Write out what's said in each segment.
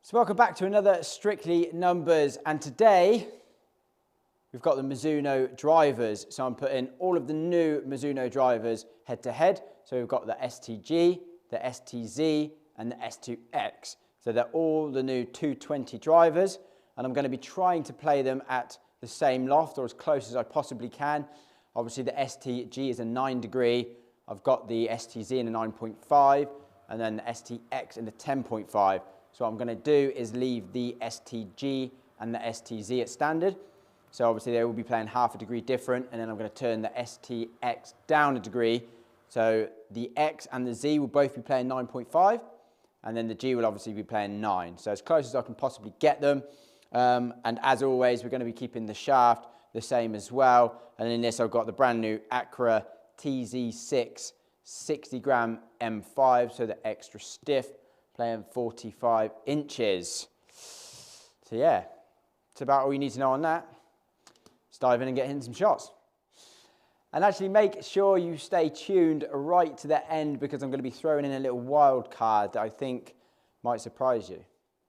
So welcome back to another Strictly Numbers, and today we've got the Mizuno drivers. So I'm putting all of the new Mizuno drivers head to head. So we've got the STG, the STZ and the S2X. So they're all the new 220 drivers, and I'm going to be trying to play them at the same loft or as close as I possibly can. Obviously the STG is a 9 degree. I've got the STZ in a 9.5 and then the STX in a 10.5. So what I'm going to do is leave the STG and the STZ at standard. So obviously they will be playing half a degree different, and then I'm going to turn the STX down a degree. So the X and the Z will both be playing 9.5, and then the G will obviously be playing 9. So as close as I can possibly get them. And as always, we're going to be keeping the shaft the same as well. And in this I've got the brand new Accra TZ6 60 gram M5, so the extra stiff, playing 45 inches. So yeah, it's about all you need to know on that. Let's dive in and get in some shots. And actually make sure you stay tuned right to the end, because I'm going to be throwing in a little wild card that I think might surprise you.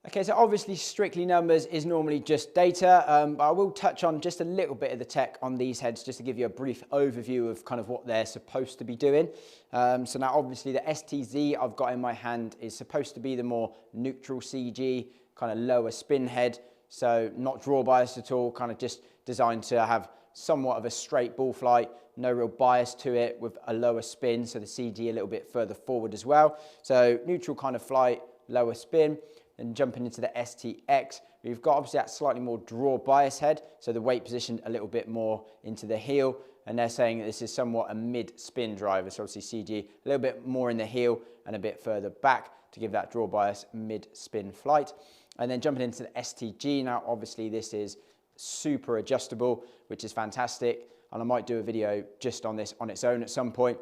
Okay, so obviously Strictly Numbers is normally just data, but I will touch on just a little bit of the tech on these heads just to give you a brief overview of kind of what they're supposed to be doing. So now obviously the STZ I've got in my hand is supposed to be the more neutral CG, kind of lower spin head, so not draw bias at all, kind of just designed to have somewhat of a straight ball flight, no real bias to it, with a lower spin, so the CG a little bit further forward as well. So neutral kind of flight, lower spin. Then jumping into the STX, we've got obviously that slightly more draw bias head, so the weight positioned a little bit more into the heel, and they're saying that this is somewhat a mid-spin driver, so obviously CG a little bit more in the heel and a bit further back to give that draw bias mid-spin flight. And then jumping into the STG, now obviously this is super adjustable, which is fantastic, and I might do a video just on this on its own at some point.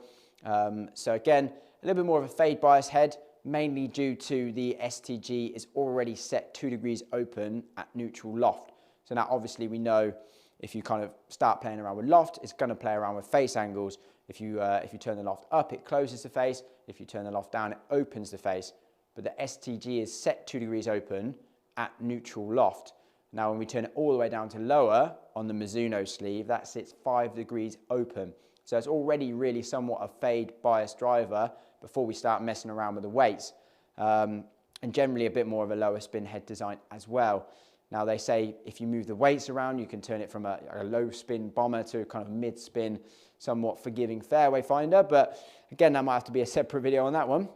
So again, a little bit more of a fade bias head, mainly due to the STG is already set 2 degrees open at neutral loft. So now obviously we know if you kind of start playing around with loft, it's going to play around with face angles. If you turn the loft up, it closes the face. If you turn the loft down, it opens the face. But the STG is set 2 degrees open at neutral loft. Now when we turn it all the way down to lower on the Mizuno sleeve, that sits 5 degrees open. So it's already really somewhat a fade bias driver before we start messing around with the weights. And generally a bit more of a lower spin head design as well. Now they say if you move the weights around, you can turn it from a low spin bomber to a kind of mid spin, somewhat forgiving fairway finder. But again, that might have to be a separate video on that one.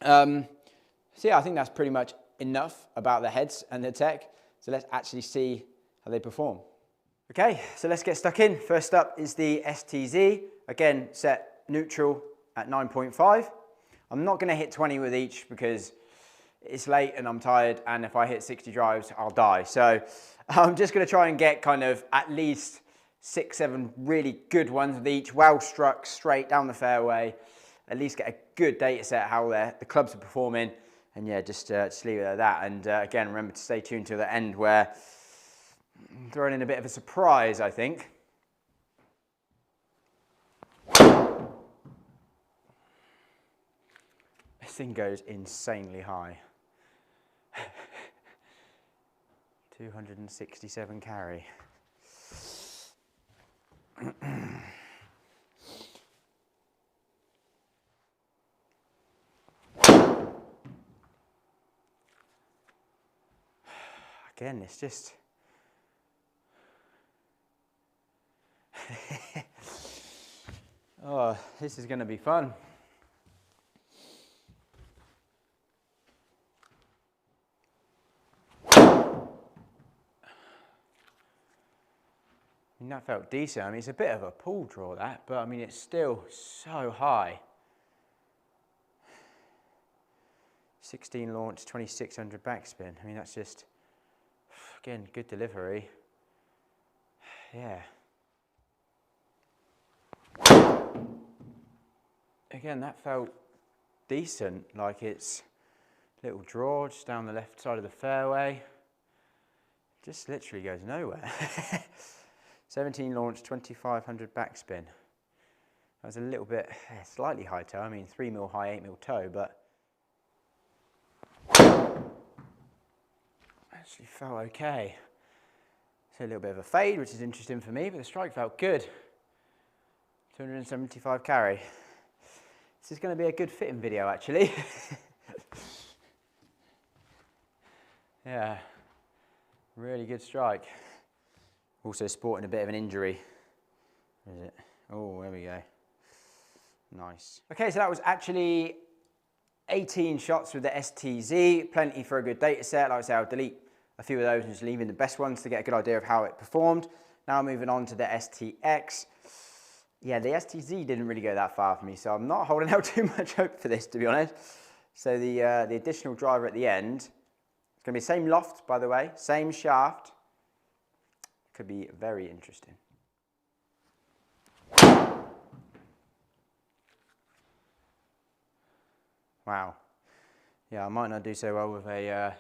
So yeah, I think that's pretty much enough about the heads and the tech. So let's actually see how they perform. Okay, so let's get stuck in. First up is the STZ. Again, set neutral at 9.5. I'm not going to hit 20 with each because it's late and I'm tired, and if I hit 60 drives, I'll die. So I'm just going to try and get kind of at least 6, 7 really good ones with each, well struck straight down the fairway, at least get a good data set how the clubs are performing, and yeah, just leave it at that. And again, remember to stay tuned to the end where I'm throwing in a bit of a surprise, I think. This thing goes insanely high. 267 carry. Again, it's just... oh, this is going to be fun. I mean, that felt decent. I mean, it's a bit of a pull draw, that, but I mean, it's still so high. 16 launch, 2600 backspin. I mean, that's just, again, good delivery. Yeah. Again, that felt decent. Like, it's a little draw just down the left side of the fairway. Just literally goes nowhere. 17 launch, 2500 backspin. That was a little bit, slightly high toe. I mean, 3 mil high, 8 mil toe, but actually felt okay. So a little bit of a fade, which is interesting for me, but the strike felt good. 275 carry. This is going to be a good fitting video, actually. Yeah, really good strike. Also sporting a bit of an injury. Where is it? Oh, there we go. Nice. Okay, so that was actually 18 shots with the STZ. Plenty for a good data set. Like I say, I'll delete a few of those and just leave in the best ones to get a good idea of how it performed. Now moving on to the STX. Yeah, the STZ didn't really go that far for me, so I'm not holding out too much hope for this, to be honest. So the additional driver at the end, it's going to be the same loft, by the way, same shaft. Could be very interesting. Wow. Yeah, I might not do so well with a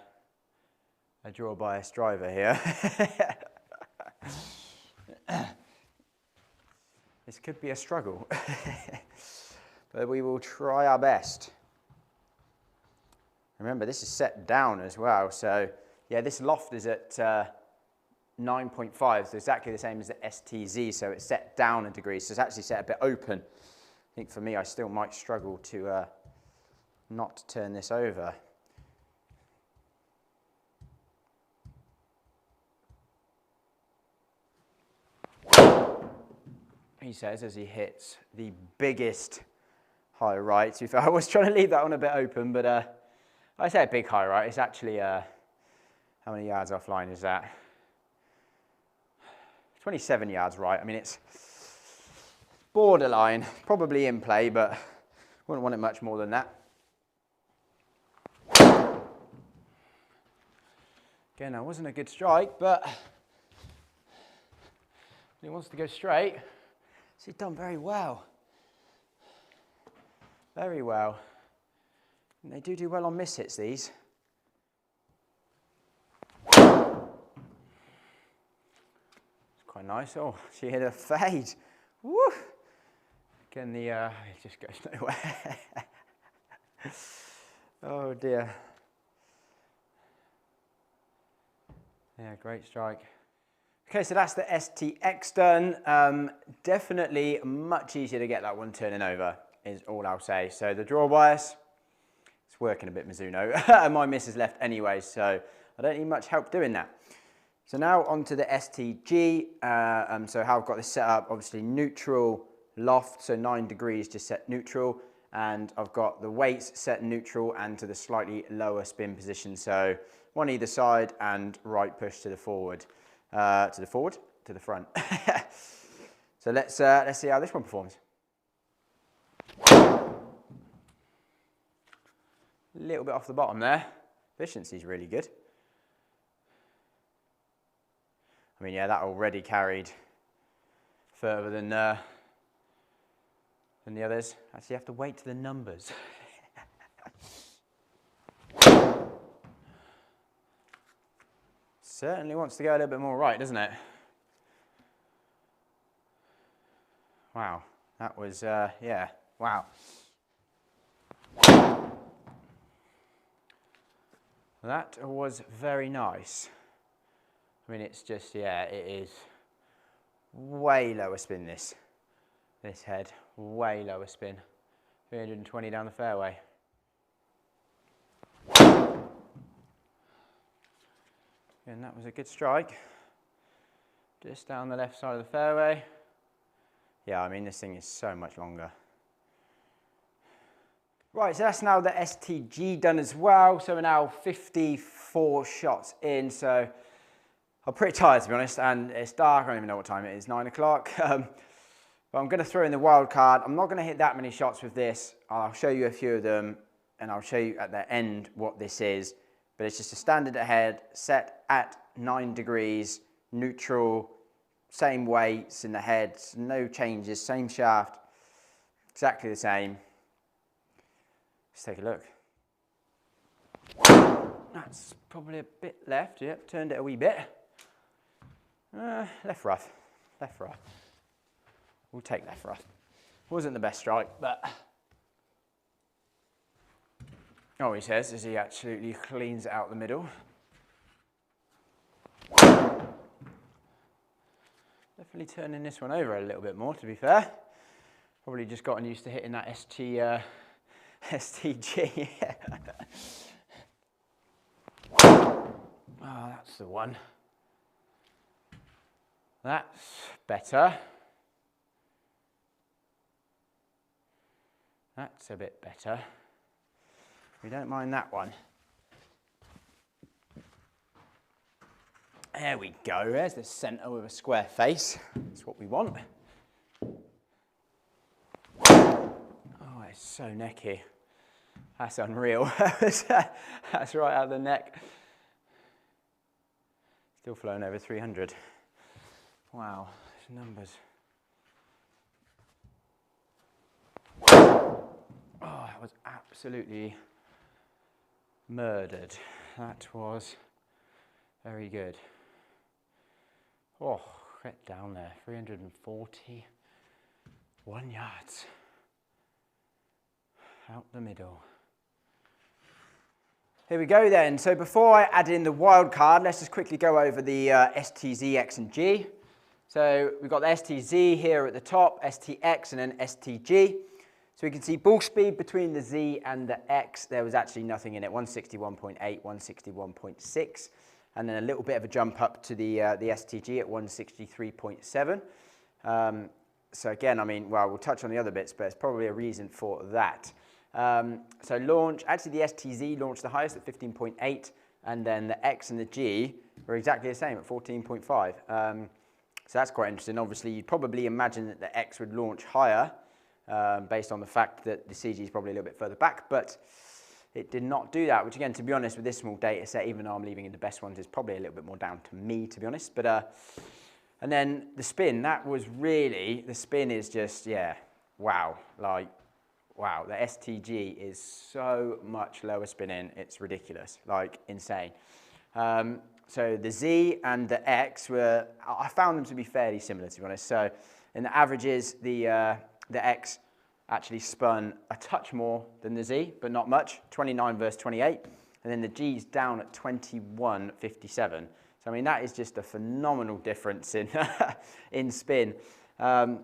draw bias driver here. This could be a struggle, but we will try our best. Remember, this is set down as well, so yeah, this loft is at 9.5, so exactly the same as the STZ, so it's set down a degree, so it's actually set a bit open. I think for me, I still might struggle to not turn this over. He says as he hits the biggest high right. To be fair, I was trying to leave that one a bit open, but I say a big high right. It's actually, how many yards offline is that? 27 yards right. I mean, it's borderline, probably in play, but wouldn't want it much more than that. Again, that wasn't a good strike, but he wants to go straight. So he's done very well. Very well. And they do well on miss hits, these. It's quite nice. Oh, she hit a fade. Woo! Again, it just goes nowhere. Oh dear. Yeah, great strike. Okay, so that's the STX done. Definitely much easier to get that one turning over, is all I'll say. So the draw bias, it's working a bit Mizuno. And my miss is left anyway, so I don't need much help doing that. So now onto the STG. So how I've got this set up, obviously neutral loft, so 9 degrees just set neutral. And I've got the weights set neutral and to the slightly lower spin position. So one either side and right push to the forward. To the front. So let's see how this one performs. A little bit off the bottom there. Efficiency is really good. I mean, yeah, that already carried further than the others. Actually, you have to wait to the numbers. Certainly wants to go a little bit more right, doesn't it? Wow, that was, yeah, wow. That was very nice. I mean, it's just, yeah, it is way lower spin, this head, way lower spin. 320 down the fairway. And that was a good strike. Just down the left side of the fairway. Yeah, I mean, this thing is so much longer. Right, so that's now the STG done as well. So we're now 54 shots in. So I'm pretty tired, to be honest, and it's dark. I don't even know what time it is, 9 o'clock. But I'm going to throw in the wild card. I'm not going to hit that many shots with this. I'll show you a few of them, and I'll show you at the end what this is. But it's just a standard ahead, set at 9 degrees, neutral, same weights in the head, no changes, same shaft, exactly the same. Let's take a look. That's probably a bit left, yep, turned it a wee bit. Left rough, left rough. We'll take left rough. Wasn't the best strike, but all he says is he absolutely cleans it out the middle. Definitely turning this one over a little bit more, to be fair. Probably just gotten used to hitting that STG. Oh, that's the one. That's better. That's a bit better. We don't mind that one. There we go. There's the centre with a square face. That's what we want. Oh, it's so necky. That's unreal. That's right out of the neck. Still flown over 300. Wow, those numbers. Oh, that was absolutely murdered. That was very good. Oh, right down there, 341 yards. Out the middle. Here we go then. So before I add in the wild card, let's just quickly go over the STZ, X and G. So we've got the STZ here at the top, STX and then STG. So we can see ball speed between the Z and the X, there was actually nothing in it, 161.8, 161.6. And then a little bit of a jump up to the STG at 163.7. So again, I mean, well, we'll touch on the other bits, but it's probably a reason for that. So launch, actually the STZ launched the highest at 15.8, and then the X and the G were exactly the same at 14.5. So that's quite interesting. Obviously, you'd probably imagine that the X would launch higher, based on the fact that the CG is probably a little bit further back, but it did not do that, which again, to be honest, with this small data set, even though I'm leaving in the best ones, is probably a little bit more down to me, to be honest. But and then the spin, that was really, the spin is just, yeah, wow. Like, wow, the STG is so much lower spinning, it's ridiculous, like insane. So the Z and the X were, I found them to be fairly similar, to be honest. So in the averages, the X actually spun a touch more than the Z, but not much, 29 versus 28. And then the G's down at 21.57. So I mean, that is just a phenomenal difference in, in spin. So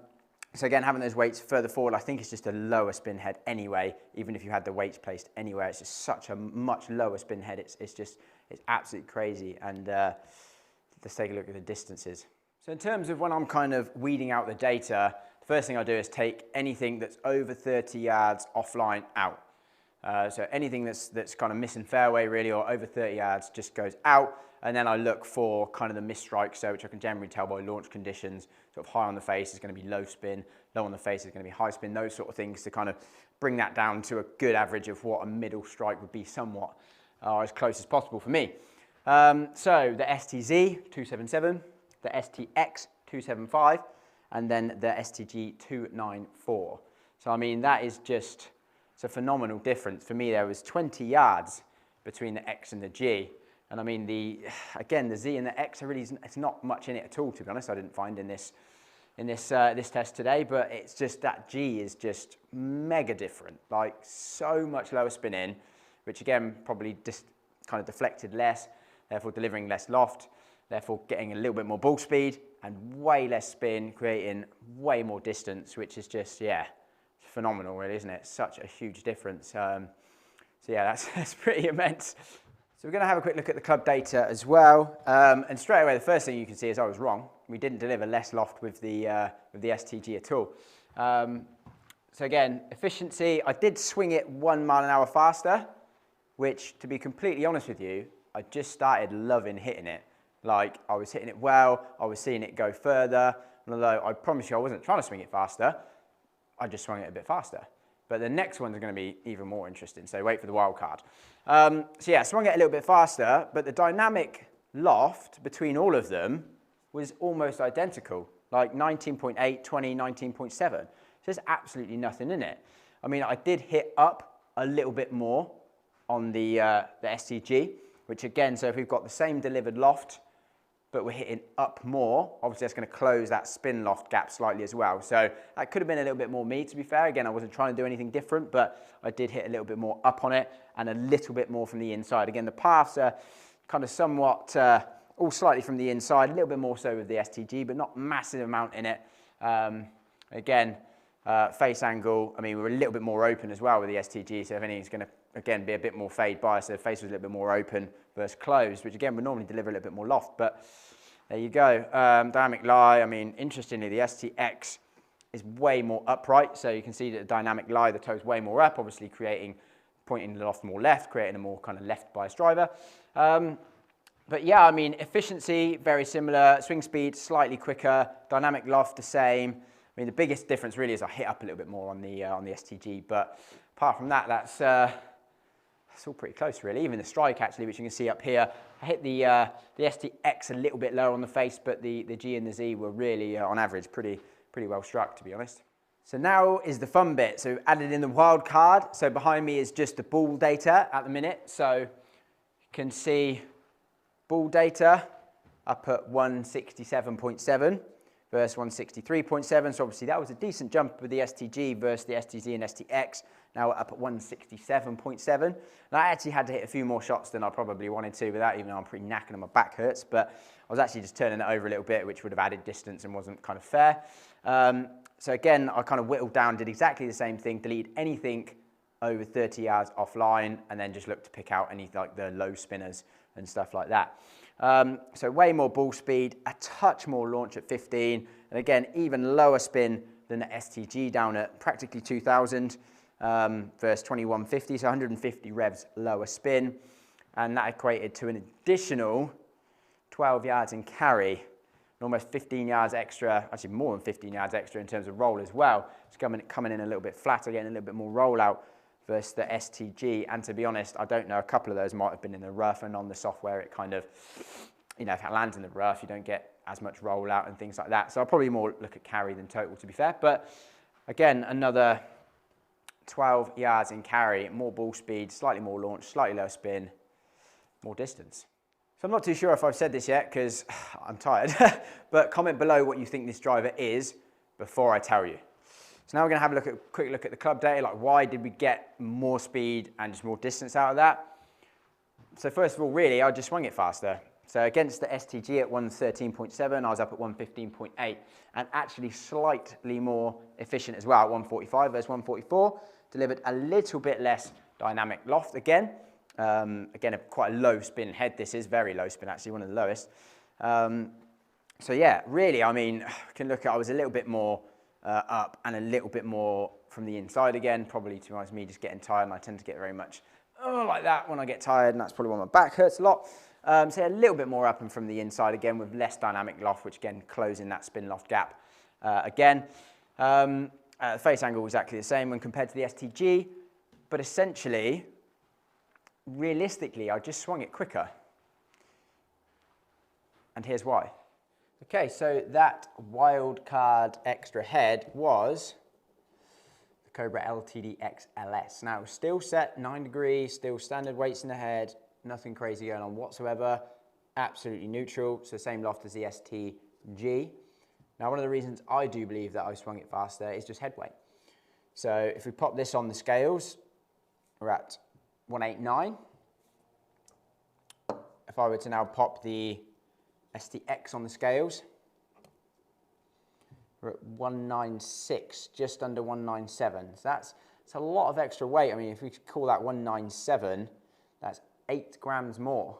again, having those weights further forward, I think it's just a lower spin head anyway, even if you had the weights placed anywhere. It's just such a much lower spin head. It's absolutely crazy. And let's take a look at the distances. So in terms of when I'm kind of weeding out the data, the first thing I do is take anything that's over 30 yards offline out. So anything that's kind of missing fairway really, or over 30 yards just goes out. And then I look for kind of the missed strikes, so which I can generally tell by launch conditions. Sort of high on the face is going to be low spin, low on the face is going to be high spin, those sort of things to kind of bring that down to a good average of what a middle strike would be somewhat, as close as possible for me. So the STZ 277, the STX 275, and then the STG 294. So I mean, that is just, it's a phenomenal difference. For me, there was 20 yards between the X and the G. And I mean, again, the Z and the X are really, it's not much in it at all, to be honest. I didn't find in this test today, but it's just that G is just mega different, like so much lower spin in, which again, probably just kind of deflected less, therefore delivering less loft, therefore getting a little bit more ball speed and way less spin, creating way more distance, which is just, yeah, phenomenal really, isn't it? Such a huge difference. So yeah, that's pretty immense. So we're going to have a quick look at the club data as well. And straight away, the first thing you can see is I was wrong. We didn't deliver less loft with the STG at all. So again, efficiency, I did swing it 1 mile an hour faster, which, to be completely honest with you, I just started loving hitting it. Like, I was hitting it well, I was seeing it go further, and although I promise you I wasn't trying to swing it faster, I just swung it a bit faster. But the next ones are going to be even more interesting, so wait for the wild card. So yeah, swung it a little bit faster, but the dynamic loft between all of them was almost identical, like 19.8, 20, 19.7. So there's absolutely nothing in it. I mean, I did hit up a little bit more on the STG, which again, so if we've got the same delivered loft, but we're hitting up more, obviously that's going to close that spin loft gap slightly as well. So that could have been a little bit more me, to be fair. Again, I wasn't trying to do anything different, but I did hit a little bit more up on it and a little bit more from the inside. Again, the paths are kind of somewhat all slightly from the inside, a little bit more so with the STG, but not massive amount in it. Again, face angle, I mean, we're a little bit more open as well with the STG, so if anything, it's going to, again, be a bit more fade bias, so the face was a little bit more open versus closed, which again, would normally deliver a little bit more loft, but there you go. Dynamic lie, I mean, interestingly, the STX is way more upright, so you can see that the dynamic lie, the toe's way more up, obviously pointing the loft more left, creating a more kind of left bias driver. But yeah, I mean, efficiency, very similar, swing speed, slightly quicker, dynamic loft, the same. I mean, the biggest difference really is I hit up a little bit more on the STG, but apart from that, that's all pretty close really. Even the strike actually, which you can see up here, I hit the STX a little bit lower on the face, but the G and the Z were really, on average, pretty well struck, to be honest. So now is the fun bit. So we've added in the wild card. So behind me is just the ball data at the minute. So you can see ball data up at 167.7 versus 163.7. So obviously that was a decent jump with the STG versus the STZ and STX. Now we're up at 167.7. And I actually had to hit a few more shots than I probably wanted to with that, even though I'm pretty knackered and my back hurts. But I was actually just turning it over a little bit, which would have added distance and wasn't kind of fair. So again, I kind of whittled down, did exactly the same thing, deleted anything over 30 yards offline, and then just looked to pick out any like the low spinners and stuff like that. So way more ball speed, a touch more launch at 15, and again, even lower spin than the STG down at practically 2,000 versus 2150, so 150 revs lower spin, and that equated to an additional 12 yards in carry, and almost 15 yards extra, actually more than 15 yards extra in terms of roll as well. It's coming in a little bit flatter, getting a little bit more rollout versus the STG. And to be honest, I don't know, a couple of those might have been in the rough, and on the software it kind of, you know, if it lands in the rough, you don't get as much rollout and things like that. So I'll probably more look at carry than total, to be fair. But again, another 12 yards in carry, more ball speed, slightly more launch, slightly lower spin, more distance. So I'm not too sure if I've said this yet because I'm tired, but comment below what you think this driver is before I tell you. So now we're going to have a quick look at the club data, like why did we get more speed and just more distance out of that? So first of all, really, I just swung it faster. So against the STG at 113.7, I was up at 115.8, and actually slightly more efficient as well at 145 versus 144, delivered a little bit less dynamic loft again. Again, quite a low spin head. This is very low spin, actually, one of the lowest. So yeah, really, I mean, can look at, I was a little bit more up and a little bit more from the inside again, probably to be honest, me just getting tired, and I tend to get very much like that when I get tired, and that's probably why my back hurts a lot. So yeah, a little bit more up and from the inside again with less dynamic loft, which again, closing that spin loft gap again. The face angle was exactly the same when compared to the STG, but essentially, realistically, I just swung it quicker. And here's why. Okay, so that wild card extra head was the Cobra LTD XLS. Now, still set 9 degrees, still standard weights in the head, nothing crazy going on whatsoever, absolutely neutral, so same loft as the STG. Now, one of the reasons I do believe that I swung it faster is just head weight. So if we pop this on the scales, we're at 189. If I were to now pop the STX on the scales, we're at 196, just under 197. So that's a lot of extra weight. I mean, if we could call that 197, that's 8 grams more.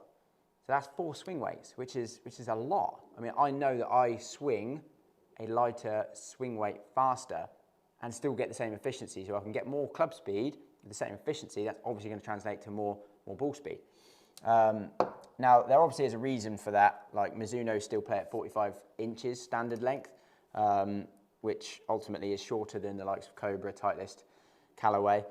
So that's 4 swing weights, which is a lot. I mean, I know that I swing a lighter swing weight faster and still get the same efficiency. So I can get more club speed with the same efficiency. That's obviously going to translate to more ball speed. Now, there obviously is a reason for that. Like Mizuno still play at 45 inches standard length, which ultimately is shorter than the likes of Cobra, Titleist, Callaway.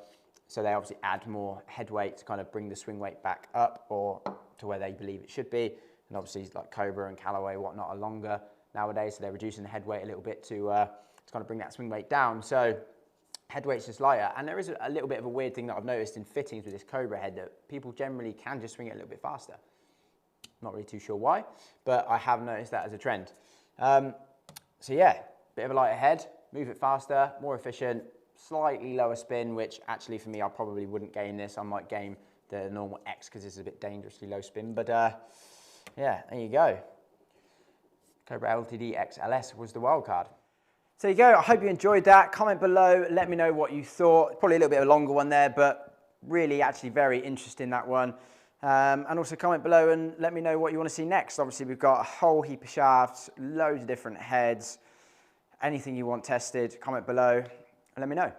So they obviously add more head weight to kind of bring the swing weight back up or to where they believe it should be. And obviously like Cobra and Callaway, whatnot, are longer nowadays. So they're reducing the head weight a little bit to kind of bring that swing weight down. So head weight's just lighter. And there is a little bit of a weird thing that I've noticed in fittings with this Cobra head, that people generally can just swing it a little bit faster. Not really too sure why, but I have noticed that as a trend. So yeah, bit of a lighter head, move it faster, more efficient, slightly lower spin, which actually for me, I probably wouldn't gain this. I might gain the normal X because this is a bit dangerously low spin. But Yeah, there you go. Cobra LTD XLS was the wild card. So there you go. I hope you enjoyed that. Comment below. Let me know what you thought. Probably a little bit of a longer one there, but really actually very interesting, that one. And also comment below and let me know what you want to see next. Obviously, we've got a whole heap of shafts, loads of different heads. Anything you want tested, comment below and let me know.